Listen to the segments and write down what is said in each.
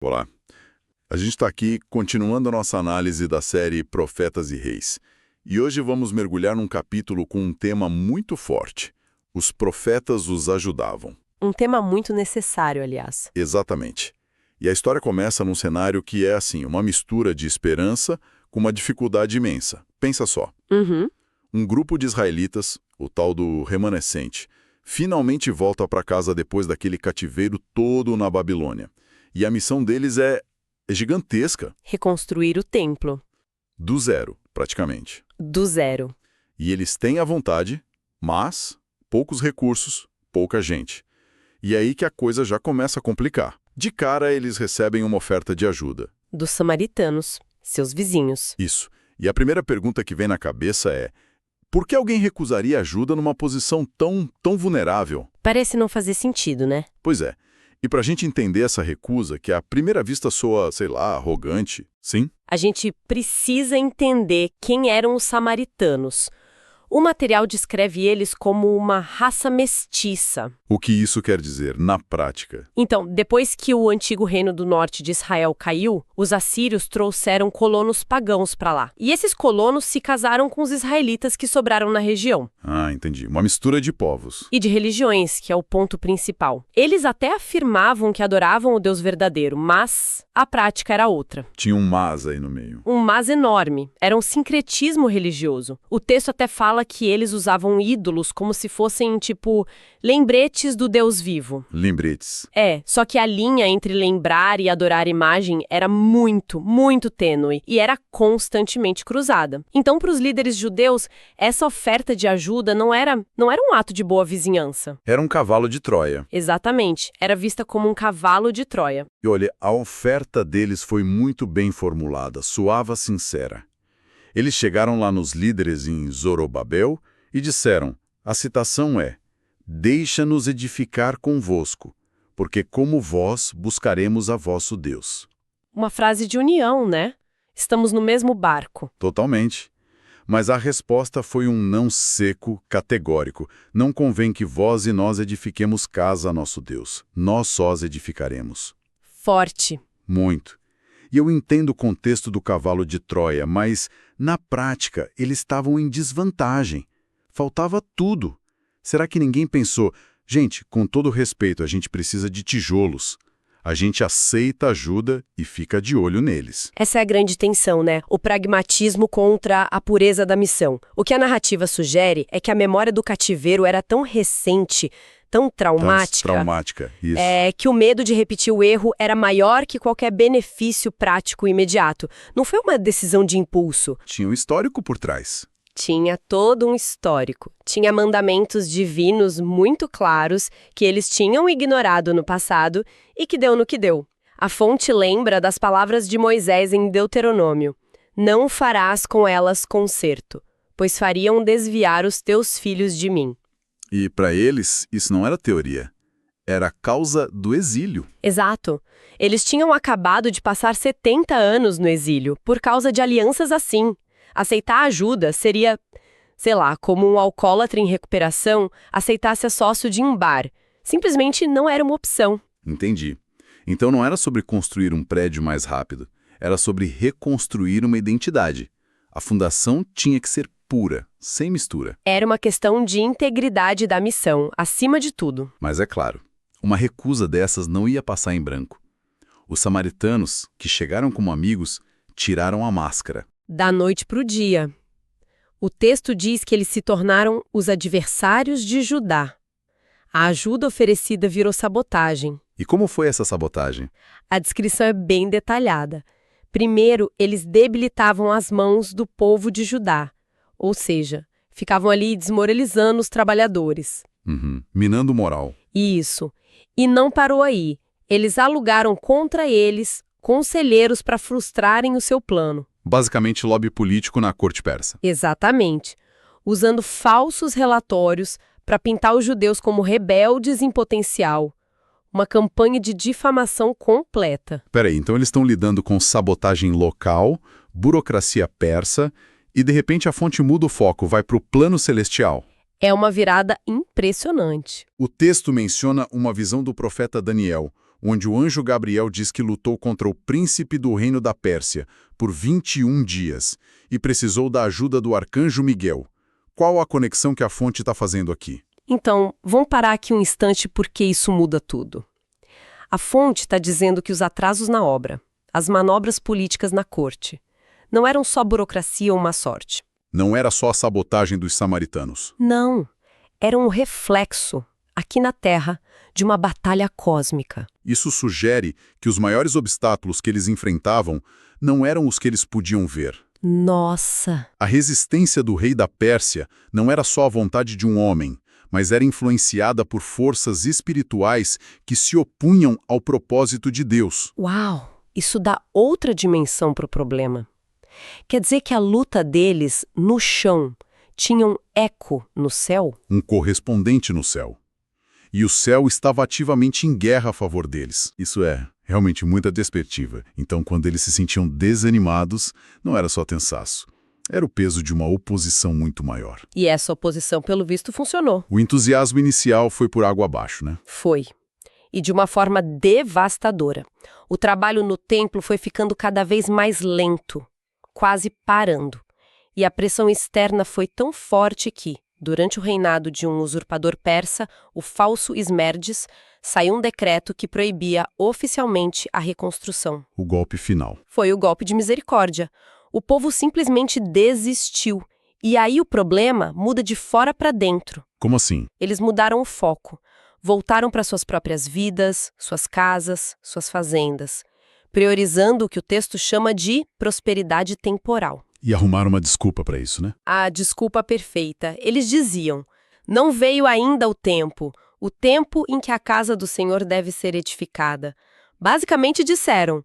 Olá. A gente está aqui continuando a nossa análise da série Profetas e Reis. E hoje vamos mergulhar num capítulo com um tema muito forte. Os profetas os ajudavam. Um tema muito necessário, aliás. Exatamente. E a história começa num cenário que é assim, uma mistura de esperança com uma dificuldade imensa. Pensa só. Um grupo de israelitas, o tal do remanescente, finalmente volta para casa depois daquele cativeiro todo na Babilônia. E a missão deles é gigantesca. Reconstruir o templo. Do zero, praticamente. Do zero. E eles têm a vontade, mas poucos recursos, pouca gente. E é aí que a coisa já começa a complicar. De cara, eles recebem uma oferta de ajuda. Dos samaritanos, seus vizinhos. Isso. E a primeira pergunta que vem na cabeça é: por que alguém recusaria ajuda numa posição tão vulnerável? Parece não fazer sentido, né? Pois é. E para a gente entender essa recusa, que à primeira vista soa, sei lá, arrogante, sim? A gente precisa entender quem eram os samaritanos. O material descreve eles como uma raça mestiça. O que isso quer dizer na prática? Então, depois que o antigo reino do norte de Israel caiu, os assírios trouxeram colonos pagãos para lá. E esses colonos se casaram com os israelitas que sobraram na região. Ah, entendi. Uma mistura de povos. E de religiões, que é o ponto principal. Eles até afirmavam que adoravam o Deus verdadeiro, mas a prática era outra. Tinha um mas aí no meio. Um mas enorme. Era um sincretismo religioso. O texto até fala que eles usavam ídolos como se fossem, tipo, lembretes do Deus vivo. Lembretes. Só que a linha entre lembrar e adorar imagem era muito, muito tênue e era constantemente cruzada. Então, para os líderes judeus, essa oferta de ajuda não era um ato de boa vizinhança. Era um cavalo de Troia. Exatamente. Era vista como um cavalo de Troia. E olha, a oferta deles foi muito bem formulada, soava sincera. Eles chegaram lá nos líderes em Zorobabel e disseram, a citação é: deixa-nos edificar convosco, porque como vós buscaremos a vosso Deus. Uma frase de união, né? Estamos no mesmo barco. Totalmente. Mas a resposta foi um não seco, categórico. Não convém que vós e nós edifiquemos casa a nosso Deus. Nós sós edificaremos. Forte. Muito. E eu entendo o contexto do cavalo de Troia, mas, na prática, eles estavam em desvantagem. Faltava tudo. Será que ninguém pensou, gente, com todo respeito, a gente precisa de tijolos. A gente aceita ajuda e fica de olho neles. Essa é a grande tensão, né? O pragmatismo contra a pureza da missão. O que a narrativa sugere é que a memória do cativeiro era tão recente, tão traumática, isso. Que o medo de repetir o erro era maior que qualquer benefício prático imediato. Não foi uma decisão de impulso. Tinha um histórico por trás. Tinha todo um histórico. Tinha mandamentos divinos muito claros que eles tinham ignorado no passado e que deu no que deu. A fonte lembra das palavras de Moisés em Deuteronômio: não farás com elas concerto, pois fariam desviar os teus filhos de mim. E para eles, isso não era teoria. Era a causa do exílio. Exato. Eles tinham acabado de passar 70 anos no exílio por causa de alianças assim. Aceitar ajuda seria, sei lá, como um alcoólatra em recuperação aceitasse a sócio de um bar. Simplesmente não era uma opção. Entendi. Então não era sobre construir um prédio mais rápido. Era sobre reconstruir uma identidade. A fundação tinha que ser pura, sem mistura. Era uma questão de integridade da missão, acima de tudo. Mas é claro, uma recusa dessas não ia passar em branco. Os samaritanos, que chegaram como amigos, tiraram a máscara. Da noite para o dia. O texto diz que eles se tornaram os adversários de Judá. A ajuda oferecida virou sabotagem. E como foi essa sabotagem? A descrição é bem detalhada. Primeiro, eles debilitavam as mãos do povo de Judá, ou seja, ficavam ali desmoralizando os trabalhadores. Minando o moral. Isso. E não parou aí. Eles alugaram contra eles conselheiros para frustrarem o seu plano. Basicamente, lobby político na corte persa. Exatamente. Usando falsos relatórios para pintar os judeus como rebeldes em potencial. Uma campanha de difamação completa. Peraí, então eles estão lidando com sabotagem local, burocracia persa, e de repente a fonte muda o foco, vai para o plano celestial. É uma virada impressionante. O texto menciona uma visão do profeta Daniel, onde o anjo Gabriel diz que lutou contra o príncipe do reino da Pérsia por 21 dias e precisou da ajuda do arcanjo Miguel. Qual a conexão que a fonte está fazendo aqui? Então, vamos parar aqui um instante porque isso muda tudo. A fonte está dizendo que os atrasos na obra, as manobras políticas na corte, não eram só burocracia ou má sorte. Não era só a sabotagem dos samaritanos. Não, era um reflexo, aqui na Terra, de uma batalha cósmica. Isso sugere que os maiores obstáculos que eles enfrentavam não eram os que eles podiam ver. Nossa! A resistência do rei da Pérsia não era só a vontade de um homem, mas era influenciada por forças espirituais que se opunham ao propósito de Deus. Uau! Isso dá outra dimensão para o problema. Quer dizer que a luta deles, no chão, tinha um eco no céu? Um correspondente no céu. E o céu estava ativamente em guerra a favor deles. Isso é realmente muita perspectiva. Então, quando eles se sentiam desanimados, não era só cansaço. Era o peso de uma oposição muito maior. E essa oposição, pelo visto, funcionou. O entusiasmo inicial foi por água abaixo, né? Foi. E de uma forma devastadora. O trabalho no templo foi ficando cada vez mais lento, quase parando. E a pressão externa foi tão forte que, durante o reinado de um usurpador persa, o falso Esmerdes, saiu um decreto que proibia oficialmente a reconstrução. O golpe final. Foi o golpe de misericórdia. O povo simplesmente desistiu. E aí o problema muda de fora para dentro. Como assim? Eles mudaram o foco. Voltaram para suas próprias vidas, suas casas, suas fazendas, priorizando o que o texto chama de prosperidade temporal. E arrumaram uma desculpa para isso, né? A desculpa perfeita. Eles diziam: não veio ainda o tempo em que a casa do Senhor deve ser edificada. Basicamente disseram: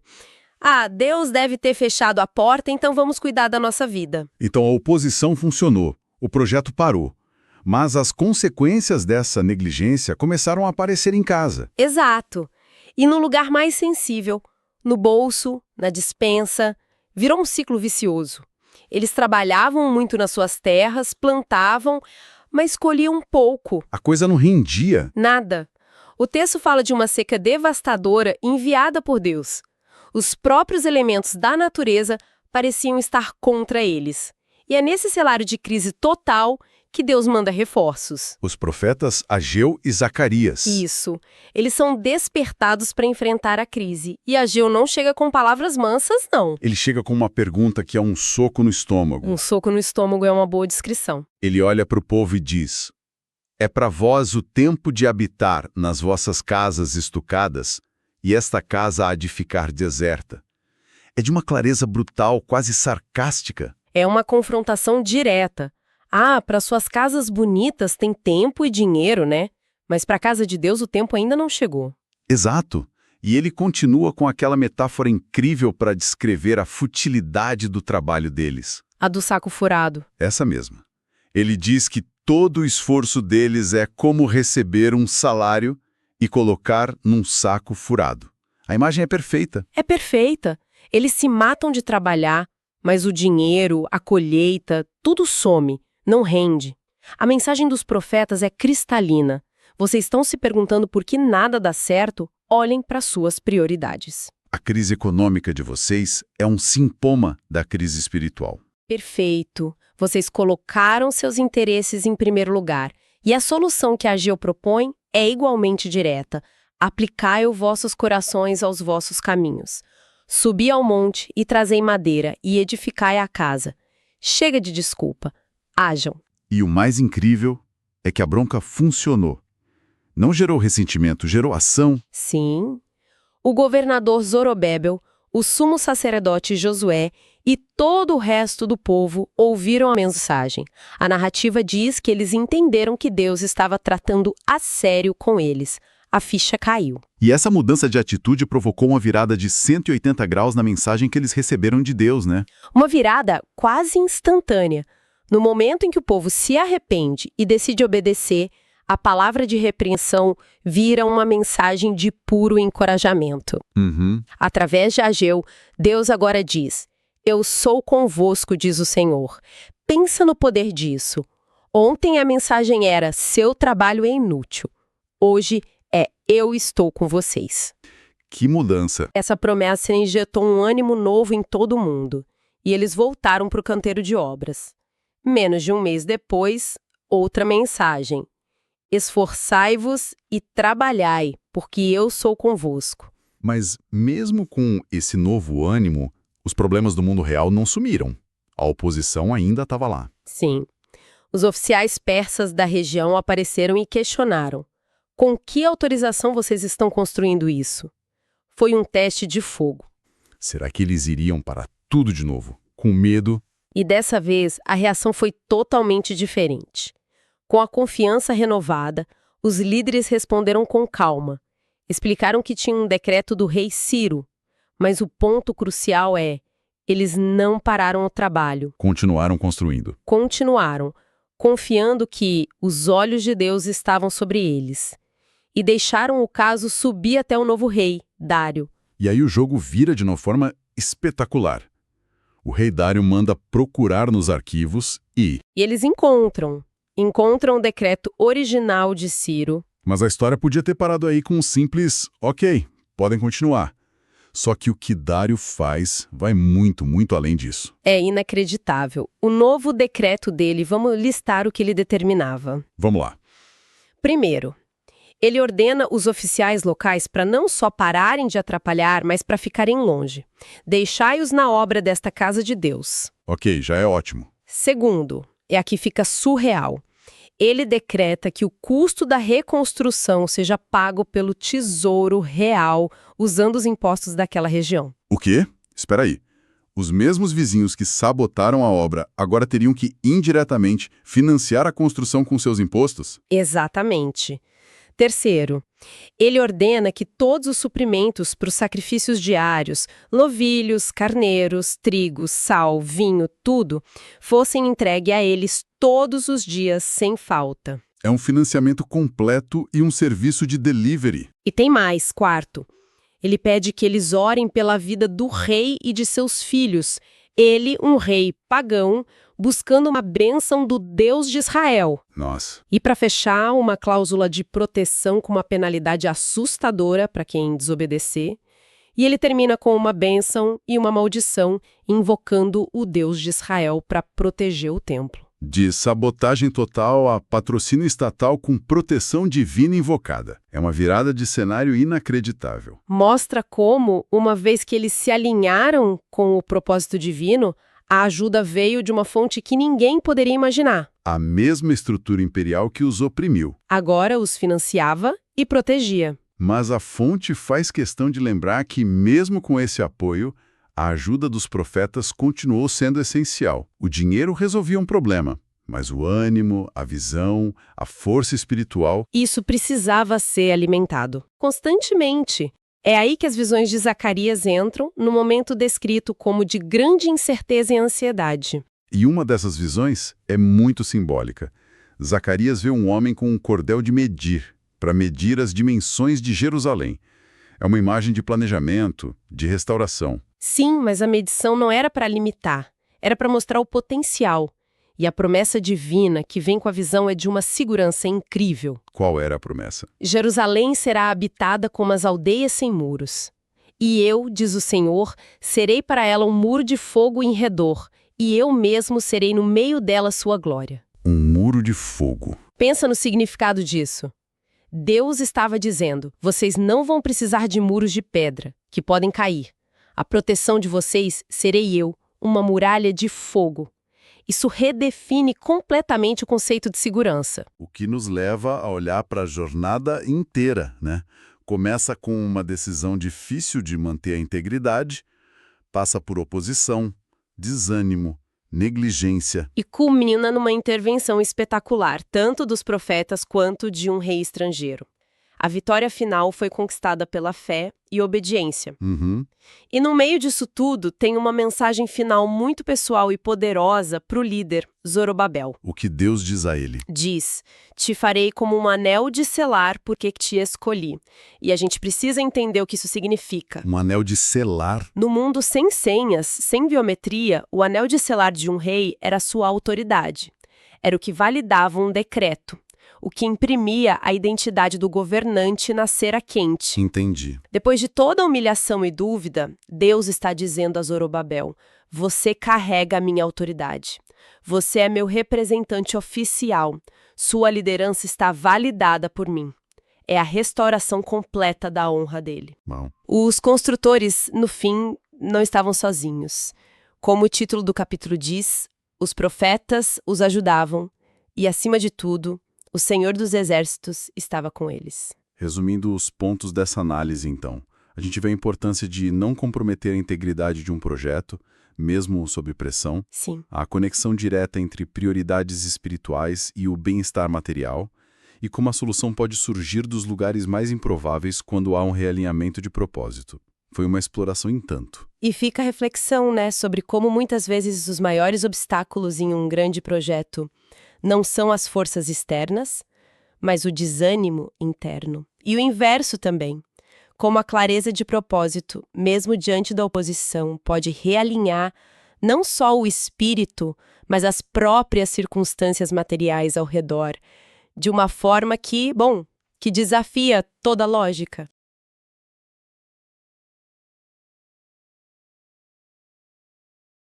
Deus deve ter fechado a porta, então vamos cuidar da nossa vida. Então a oposição funcionou, o projeto parou. Mas as consequências dessa negligência começaram a aparecer em casa. Exato. E no lugar mais sensível, no bolso, na despensa, virou um ciclo vicioso. Eles trabalhavam muito nas suas terras, plantavam, mas colhiam pouco. A coisa não rendia. Nada. O texto fala de uma seca devastadora enviada por Deus. Os próprios elementos da natureza pareciam estar contra eles. E é nesse cenário de crise total que Deus manda reforços. Os profetas Ageu e Zacarias. Isso. Eles são despertados para enfrentar a crise. E Ageu não chega com palavras mansas, não. Ele chega com uma pergunta que é um soco no estômago. Um soco no estômago é uma boa descrição. Ele olha para o povo e diz: é para vós o tempo de habitar nas vossas casas estucadas, e esta casa há de ficar deserta. É de uma clareza brutal, quase sarcástica. É uma confrontação direta. Para suas casas bonitas tem tempo e dinheiro, né? Mas para a casa de Deus o tempo ainda não chegou. Exato. E ele continua com aquela metáfora incrível para descrever a futilidade do trabalho deles. A do saco furado. Essa mesma. Ele diz que todo o esforço deles é como receber um salário e colocar num saco furado. A imagem é perfeita. É perfeita. Eles se matam de trabalhar, mas o dinheiro, a colheita, tudo some. Não rende. A mensagem dos profetas é cristalina. Vocês estão se perguntando por que nada dá certo? Olhem para suas prioridades. A crise econômica de vocês é um sintoma da crise espiritual. Perfeito. Vocês colocaram seus interesses em primeiro lugar. E a solução que Ageu propõe é igualmente direta. Aplicai os vossos corações aos vossos caminhos. Subi ao monte e trazei madeira e edificai a casa. Chega de desculpa. Ajam. E o mais incrível é que a bronca funcionou. Não gerou ressentimento, gerou ação. Sim. O governador Zorobébel, o sumo sacerdote Josué e todo o resto do povo ouviram a mensagem. A narrativa diz que eles entenderam que Deus estava tratando a sério com eles. A ficha caiu. E essa mudança de atitude provocou uma virada de 180 graus na mensagem que eles receberam de Deus, né? Uma virada quase instantânea. No momento em que o povo se arrepende e decide obedecer, a palavra de repreensão vira uma mensagem de puro encorajamento. Através de Ageu, Deus agora diz: eu sou convosco, diz o Senhor. Pensa no poder disso. Ontem a mensagem era: seu trabalho é inútil. Hoje é: eu estou com vocês. Que mudança! Essa promessa injetou um ânimo novo em todo mundo, e eles voltaram para o canteiro de obras. Menos de um mês depois, outra mensagem: esforçai-vos e trabalhai, porque eu sou convosco. Mas mesmo com esse novo ânimo, os problemas do mundo real não sumiram. A oposição ainda estava lá. Sim. Os oficiais persas da região apareceram e questionaram: com que autorização vocês estão construindo isso? Foi um teste de fogo. Será que eles iriam para tudo de novo, com medo? E dessa vez, a reação foi totalmente diferente. Com a confiança renovada, os líderes responderam com calma. Explicaram que tinha um decreto do rei Ciro, mas o ponto crucial é: eles não pararam o trabalho. Continuaram construindo. Continuaram, confiando que os olhos de Deus estavam sobre eles. E deixaram o caso subir até o novo rei, Dário. E aí o jogo vira de uma forma espetacular. O rei Dário manda procurar nos arquivos E eles encontram o decreto original de Ciro. Mas a história podia ter parado aí com um simples ok, podem continuar. Só que o que Dário faz vai muito, muito além disso. É inacreditável. O novo decreto dele, vamos listar o que ele determinava. Vamos lá. Primeiro, ele ordena os oficiais locais para não só pararem de atrapalhar, mas para ficarem longe. Deixai-os na obra desta casa de Deus. Ok, já é ótimo. Segundo, aqui fica surreal. Ele decreta que o custo da reconstrução seja pago pelo Tesouro Real, usando os impostos daquela região. O quê? Espera aí. Os mesmos vizinhos que sabotaram a obra agora teriam que, indiretamente, financiar a construção com seus impostos? Exatamente. Terceiro, ele ordena que todos os suprimentos para os sacrifícios diários, novilhos, carneiros, trigo, sal, vinho, tudo, fossem entregues a eles todos os dias, sem falta. É um financiamento completo e um serviço de delivery. E tem mais, quarto. Ele pede que eles orem pela vida do rei e de seus filhos. Ele, um rei pagão, buscando uma bênção do Deus de Israel. Nossa. E para fechar, uma cláusula de proteção com uma penalidade assustadora para quem desobedecer. E ele termina com uma bênção e uma maldição, invocando o Deus de Israel para proteger o templo. De sabotagem total a patrocínio estatal com proteção divina invocada. É uma virada de cenário inacreditável. Mostra como, uma vez que eles se alinharam com o propósito divino, a ajuda veio de uma fonte que ninguém poderia imaginar. A mesma estrutura imperial que os oprimiu. Agora os financiava e protegia. Mas a fonte faz questão de lembrar que, mesmo com esse apoio, a ajuda dos profetas continuou sendo essencial. O dinheiro resolvia um problema, mas o ânimo, a visão, a força espiritual... Isso precisava ser alimentado constantemente. É aí que as visões de Zacarias entram, no momento descrito como de grande incerteza e ansiedade. E uma dessas visões é muito simbólica. Zacarias vê um homem com um cordel de medir, para medir as dimensões de Jerusalém. É uma imagem de planejamento, de restauração. Sim, mas a medição não era para limitar, era para mostrar o potencial. E a promessa divina que vem com a visão é de uma segurança incrível. Qual era a promessa? Jerusalém será habitada como as aldeias sem muros. E eu, diz o Senhor, serei para ela um muro de fogo em redor, e eu mesmo serei no meio dela sua glória. Um muro de fogo. Pensa no significado disso. Deus estava dizendo, vocês não vão precisar de muros de pedra, que podem cair. A proteção de vocês serei eu, uma muralha de fogo. Isso redefine completamente o conceito de segurança. O que nos leva a olhar para a jornada inteira, né? Começa com uma decisão difícil de manter a integridade, passa por oposição, desânimo, negligência. E culmina numa intervenção espetacular, tanto dos profetas quanto de um rei estrangeiro. A vitória final foi conquistada pela fé e obediência. E no meio disso tudo, tem uma mensagem final muito pessoal e poderosa para o líder, Zorobabel. O que Deus diz a ele? Diz, te farei como um anel de selar porque te escolhi. E a gente precisa entender o que isso significa. Um anel de selar? No mundo sem senhas, sem biometria, o anel de selar de um rei era sua autoridade. Era o que validava um decreto. o que imprimia a identidade do governante na cera quente. Entendi. Depois de toda a humilhação e dúvida, Deus está dizendo a Zorobabel: você carrega a minha autoridade. Você é meu representante oficial. Sua liderança está validada por mim. É a restauração completa da honra dele. Bom. Os construtores, no fim, não estavam sozinhos. Como o título do capítulo diz, os profetas os ajudavam e, acima de tudo, o Senhor dos Exércitos estava com eles. Resumindo os pontos dessa análise, então, a gente vê a importância de não comprometer a integridade de um projeto, mesmo sob pressão. Sim. A conexão direta entre prioridades espirituais e o bem-estar material, e como a solução pode surgir dos lugares mais improváveis quando há um realinhamento de propósito. Foi uma exploração em tanto. E fica a reflexão, sobre como muitas vezes os maiores obstáculos em um grande projeto não são as forças externas, mas o desânimo interno. E o inverso também. Como a clareza de propósito, mesmo diante da oposição, pode realinhar não só o espírito, mas as próprias circunstâncias materiais ao redor, de uma forma que desafia toda a lógica.